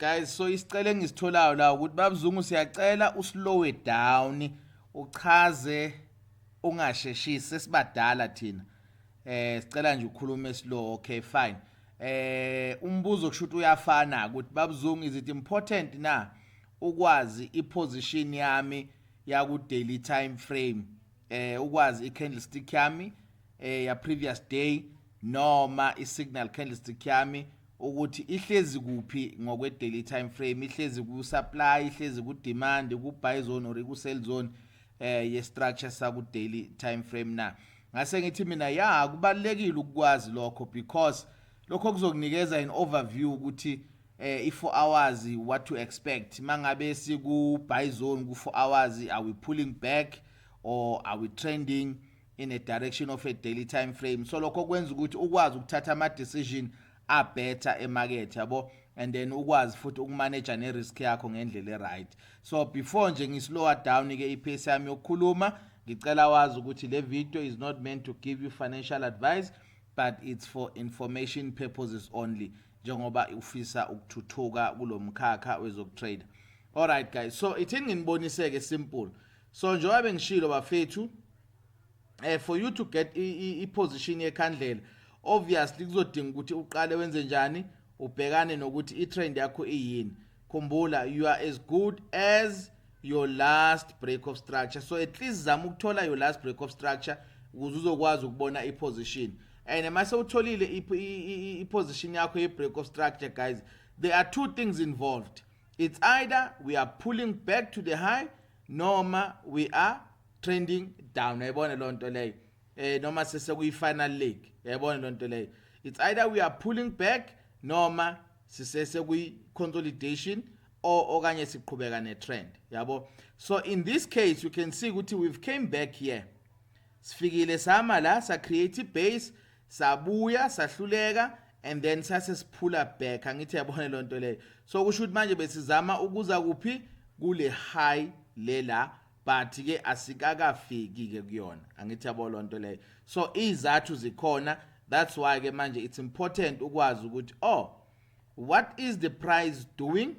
guys, so isicelo engisitholayo la ukuthi babuzungu siyacela uslow it down uchaze ungasheshisi sesibadala thina sicela nje ukhulume slow. Okay, fine. Umbuzo kushuthi uyafana ukuthi babuzungu, is it important na ukwazi iposition yami yaku daily time frame, ukwazi i-candlestick yami ya previous day noma i-signal candlestick yami ukuthi ihlezi kuphi ngokwe daily time frame, ihlezi ku supply, ihlezi ku demand, ku buy zone or ku sell zone ye structure saku daily time frame na. Ngase ngithi mina ya kubalekile ukwazi lokho because lokho kuzokunikeza an overview ukuthi i4 hours what to expect. Mangabe siku buy zone ku 4 hours, are we pulling back or are we trending in a direction of a daily time frame? So lokho kwenza ukuthi ukwazi ukuthatha ama decision a better emarket yabo, and then ukwazi futhi ukumanage ne risk yakho ngendlela right. So before nje ngislower down ke ipace yami yokukhuluma, ngicela wazi ukuthi le video is not meant to give you financial advice, but it's for information purposes only, njengoba ufisa ukuthuthuka kulomkhakha wezokutrade. All right guys, so ithini nginiboniseke simple. So njengoba bengishilo bafethu, for you to get i position yekhandlela, obviously kuzodinga ukuthi uqale wenze njani, ubhekane nokuthi i-trend yakho iyini. Khumbula, you are as good as your last break of structure. So at least zama ukuthola your last break of structure ukuze uzokwazi ukubona i-position. And mase utholile i-position yakho ye-break of structure, guys, there are two things involved. It's either we are pulling back to the high noma we are trending down. Yayibona lo nto leyo. Noma sesekuyi-final leg. Yayibona lo nto leyo. It's either we are pulling back noma sesekuyi-consolidation or okanye siqhubeka ne-trend. Yabo. So in this case you can see ukuthi we've came back here. Sifikile sama la, sa create base, sabuya, sahluleka, and then sase siphula back. Angithi yabona lo nto leyo. So kusho ukuthi manje besizama ukuza kuphi kule high lela, but ke asikakafiki ke kuyona. Angithi yabona lo nto leyo. So izathu zikhona, that's why ke manje it's important ukwazi ukuthi what is the price doing,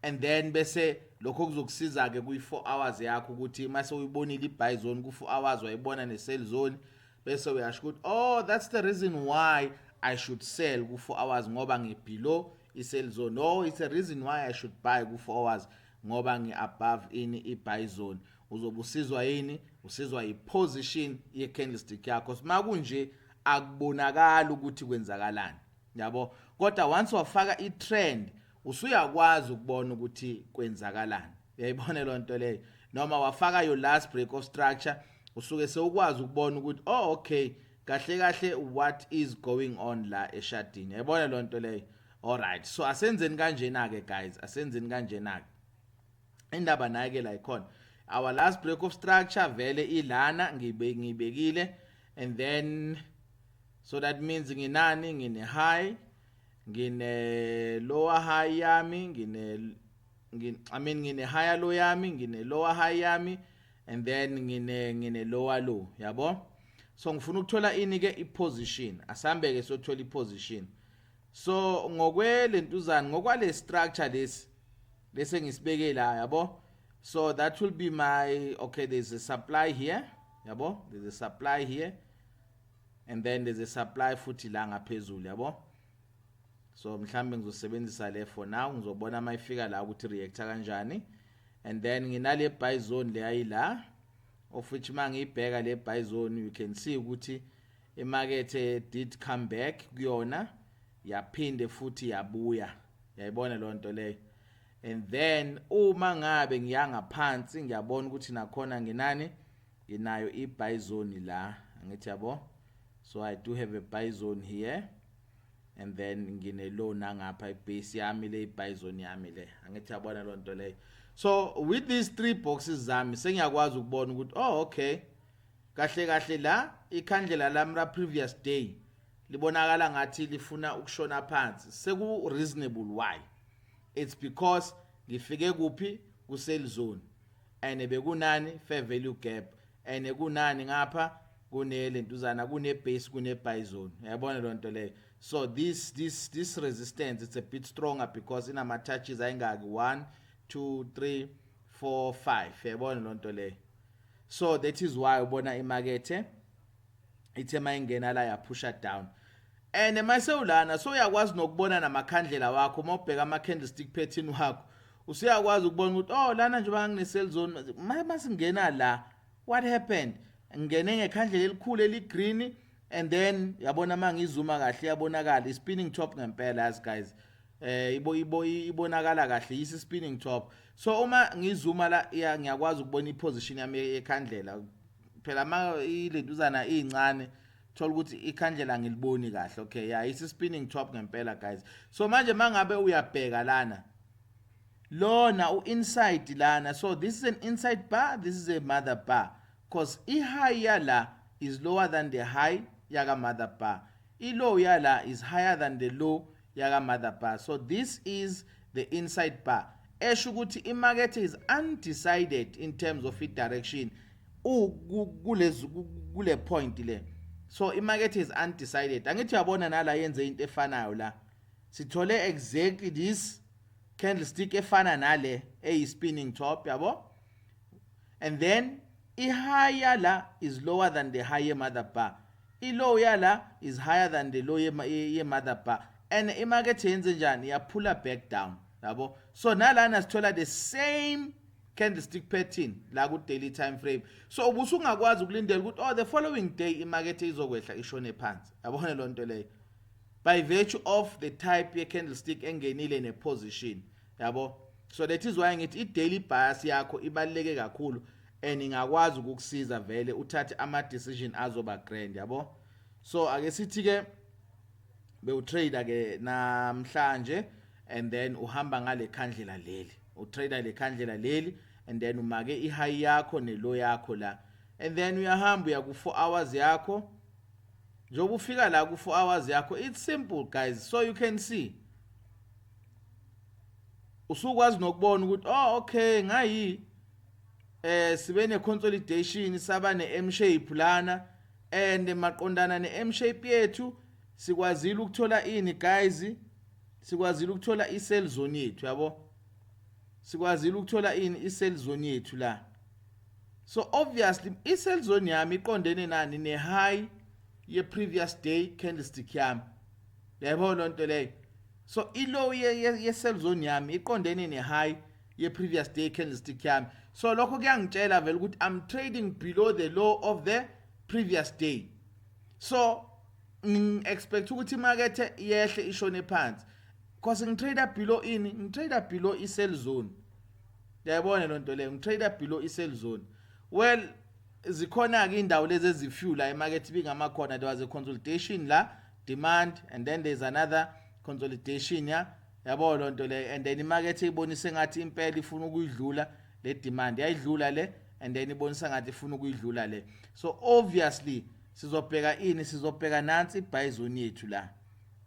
and then bese lokho kuzokusiza ke kuyi4 hours yakho ukuthi mase uyibonile i-buy zone ku4 hours wayibona ne-sell zone, bese uyasho ukuthi that's the reason why I should sell ku4 hours ngoba ngibelow i-sell zone. No, it's a reason why I should buy ku4 hours ngoba ngi-above ini i-buy zone. Uzobe usizwa yini? Usizwa i-position ye-candlestick yakho. Sima kunje akubonakala ukuthi kwenzakalani, yabo. Kodwa once wafaka i-trend usuyakwazi ukubona ukuthi kwenzakalani. Uyayibona lo nto leyo. Noma wafaka your last break of structure, usuke sewukwazi ukubona ukuthi okay, kahle kahle what is going on la eshadini. Uyayibona lo nto leyo. All right, so asenzeni kanjena ke guys, asenzeni kanjena ke. Indaba naye ke la ikhona. Our last break of structure vele ilana ngibekile, and then so that means nginani, ngine high, ngine lower high yami, ngine higher low yami, ngine lower high yami, and then ngine lower low, yabo. So ngifuna ukuthola ini ke i-position, asambe ke sothola i-position. So ngokwelentuzana, ngokwale structure lesi ngisibeke la, yabo. So that will be my, okay, there's a supply here, yabo, there's a supply here, and then there's a supply futhi la ngaphezulu, yabo. So mhlambe ngizosebenzisa le for now, ngizobona mayifika la ukuthi reacta kanjani. And then nginale buy zone le ayila, of which mangibheka le buy zone, you can see ukuthi imarket did come back kuyona, yaphinde futhi yabuya. Yayibona lo nto leyo. And then uma ngabe ngiyanga phansi ngiyabona ukuthi nakhona nginani, nginayo i-buy zone la, angithi yabo. So I do have a buy zone here, and then ngine low nangapha ibase yami le, i-buy zone yami le, angithi yabona lo nto leyo. So with these three boxes zami sengiyakwazi ukubona ukuthi okay, kahle kahle la ikhandlela lami la previous day libonakala ngathi lifuna ukushona phansi. Seku reasonable. Why? It's because ngifike kuphi ku sell zone, and bekunani fair value gap, and kunani ngapha kunelentuzana, kune base, kune buy zone. Yabona lo nto leyo. So this resistance, it's a bit stronger because inama touches ayingaki 1 2 3 4 5 yabona lonto le. So that is why ubona imakethe ithe mayingena la yapusha down. And emasewulana so uyakwazi nokubona namakhandlela wakho mawubheka ama candlestick pattern wakho usuyakwazi ukubona ukuthi oh lana nje bangine sell zone masingena la what happened ngene ngekhandlela elikhulu eligreen and then yabona mangizuma kahle yabonakala spinning top ngempela as guys ibonakala kahle yisi spinning top. So uma ngizuma la ngiyakwazi ukubona iposition yami ekhandlela phela ma ilentuzana incane thola ukuthi ikhandlela ngiliboni kahle. Okay, yeah, isi spinning top ngempela guys. So manje mangabe uyabheka lana lona inside lana, so this is an inside bar, this is a mother bar, because high yala is lower than the high yaga mother bar, low yala is higher than the low yaga mother bar. So this is the inside bar. Esho ukuthi imarket is undecided in terms of its direction kule point le. So imarket is undecided. Angithi yabona nala yenze into efanayo la, sithole exactly this candlestick efana nale spinning top yabo, and then high yala is lower than the higher mother bar, low yala is higher than the low ye mother bar, and imarket yenze njani ya pull back down yabo. So nalana sithola the same candlestick pattern la ku daily time frame. So ubusungakwazi ukulindela ukuthi oh the following day imarket izokwehla ishone phansi yabona lonto leyo, by virtue of the type ye candlestick engenile ne position yabo. So that is why ngithi i-daily bias yakho ibaluleke kakhulu and ingakwazi ukukusiza vele uthathe ama decision azoba grand yabo. So ake sithi ke bewutrader ke namhlanje and then uhamba ngale khandlela leli, utrader le khandlela leli and then umake i-high yakho ne-low yakho la, and then uyahamba uya ku 4 hours yakho. Njoba ufika la ku 4 hours yakho, it's simple guys. So you can see usukwazi nokubona ukuthi oh okay ngayi sibe ne consolidation saba ne M shape lana, and maqondana ne M shape yethu sikwazile ukuthola ini guys, sikwazile ukuthola i sell zone yethu yabo, sikwazile ukuthola ini i sell zone yethu la. So obviously i sell zone yami iqondene nani ne high ye previous day candlestick yami yabona lonto leyo. So low ye sell zone yami iqondene ne high ye previous day candlestick yami. So lokho kuyangitshela vele ukuthi I'm trading below the low of the previous day. So expect ukuthi market yehle ishone phansi because ngitrader below ini, ngitrader below I sell zone yabona lonto leyo, ngitrader below I sell zone. Well zikhona ke indawo lezi ezifuel emarket bingama khona, there was a consolidation la, demand, and then there's another consolidation yabo lonto le, and then imarket ibonise ngathi impela ifuna ukuyidlula le demand, yayidlula le, and then ibonisa ngathi ifuna ukuyidlula le. So obviously sizobheka ini, sizobheka nansi buy zone yethu la,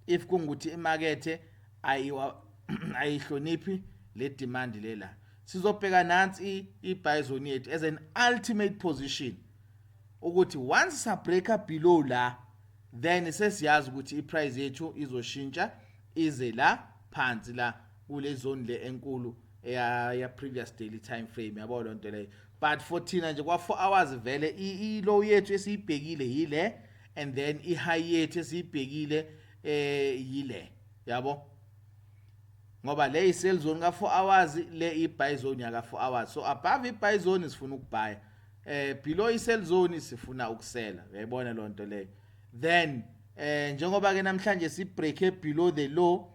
if kungukuthi imarket ayihloniphi le demand lela, sizobheka nansi i-buy zone yethu as an ultimate position ukuthi once sa breaker below la, then sesiyazi ukuthi i-price yethu izoshintsha ize la phansi la kule zone le enkulu ya previous daily time frame yabo lonto leyo. But for thina nje kwa 4 hours vele i-low yethu esiyibhekile yile, and then i-high yethu esiyibhekile yile yabo, ngoba le i-sell zone ka 4 hours, le i-buy zone ya ka 4 hours. So above i-buy zone sifuna ukubuy, below i-sell zone sifuna ukusela uyayibona lonto leyo. Then njengoba ke namhlanje si break below the low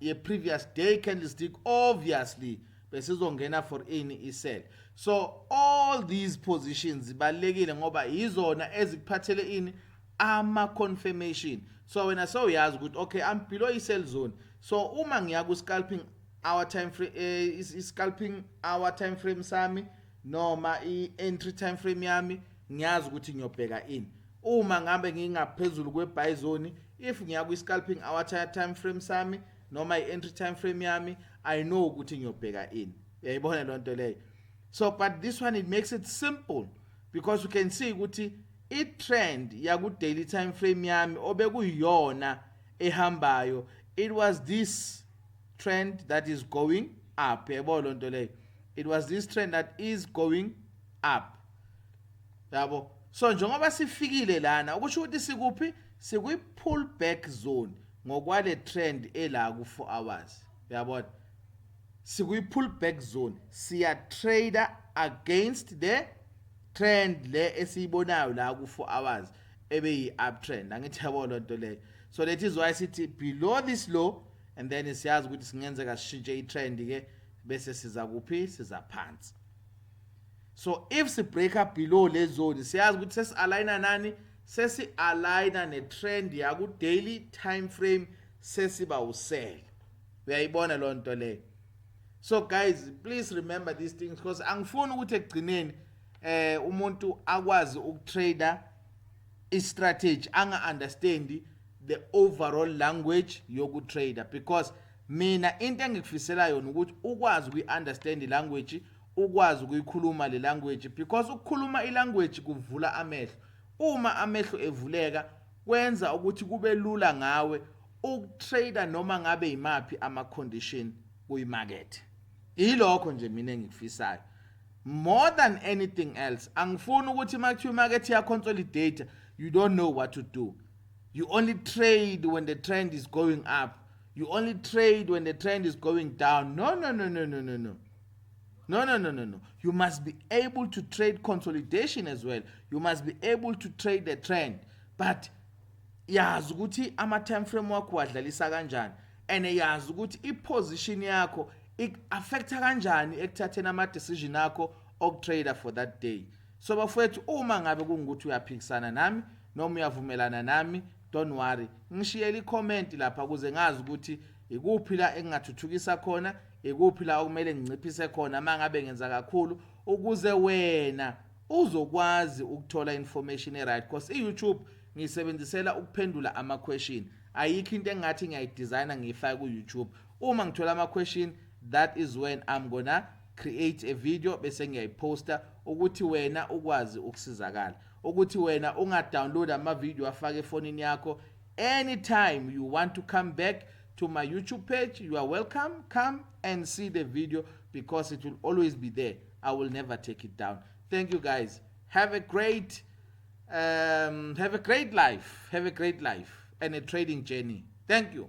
ye previous day candlestick, obviously besizongena for any i-sell. So all these positions zibalekile ngoba izona ezikuphathele ini ama confirmation. So wena so uyazi ukuthi okay I'm below i-sell zone, so uma ngiya ku scalping our time frame scalping our time frame sami noma i-entry time frame yami, ngiyazi ukuthi ngiyobheka ini. Uma ngabe ngingaphezulu kwe buy zone, if ngiya ku scalping our time frame sami noma i-entry time frame yami, I know ukuthi ngiyobheka ini. Uyayibona lonto leyo. So but this one, it makes it simple because you can see ukuthi i-trend ya ku daily time frame yami obekuyiyona ehambayo, it was this trend that is going up. Yabo lonto leyo. It was this trend that is going up. Yabo. So njengoba sifikile lana ukusho ukuthi sikuphi sikwi pull back zone ngokwale trend ela ku 4 hours. Yabona? Sikwi pull back zone. Siya trader against the trend le esiyibonayo la ku 4 hours ebe yi uptrend. Angithi yabo lonto leyo. So that is why sithi below this low and then siyazi ukuthi singenzeka sishintshe i-trend ke bese siza kuphi siza phansi. So if si break up below le zone siyazi ukuthi sesi aligna nani sesi aligna ne trend ya ku daily time frame sesiba usell. Uyayibona lonto le. So guys, please remember these things because angifuni ukuthi ekugcineni umuntu akwazi ukutrader i-strategy anga understand the overall language yoku trader, because mina into engikufisela yona ukuthi ukwazi ukuyi-understand language, ukwazi ukuyikhuluma le language, because ukukhuluma ilanguage kuvula amehlo. Uma amehlo evuleka kwenza ukuthi kube lula ngawe ukutrader noma ngabe imaphi ama condition kuyimarket. Yilokho nje mina engikufisayo. More than anything else, angifuni ukuthi makuthiwa imarket ya consolidate you don't know what to do. You only trade when the trend is going up. You only trade when the trend is going down. No. No. You must be able to trade consolidation as well. You must be able to trade the trend. But yazi ukuthi ama time frame wakho wadlalisa kanjani, and yazi ukuthi i-position yakho affecta kanjani ekuthatheni ama decision akho okutrader for that day. So bafowethu, uma ngabe kungukuthi uyaphikisana nami noma uyavumelana nami, don't worry, ngishiyele i-comment lapha ukuze ngazi ukuthi ikuphi la engingathuthukisa khona, ikuphi la okumele nginciphise khona mangabe ngenza kakhulu, ukuze wena uzokwazi ukuthola information right, because i-YouTube ngiyisebenzisela ukuphendula ama question. Ayikho into engathi ngiyayidesigna ngiyifaka ku YouTube. Uma ngithola ama question, that is when I'm gonna create a video bese ngiyayiposta ukuthi wena ukwazi ukusizakala, ukuthi wena unga-download ama video afake efonini yakho. Anytime you want to come back to my YouTube page, you are welcome. Come and see the video because it will always be there. I will never take it down. Thank you guys. Have a great life. Have a great life and a trading journey. Thank you.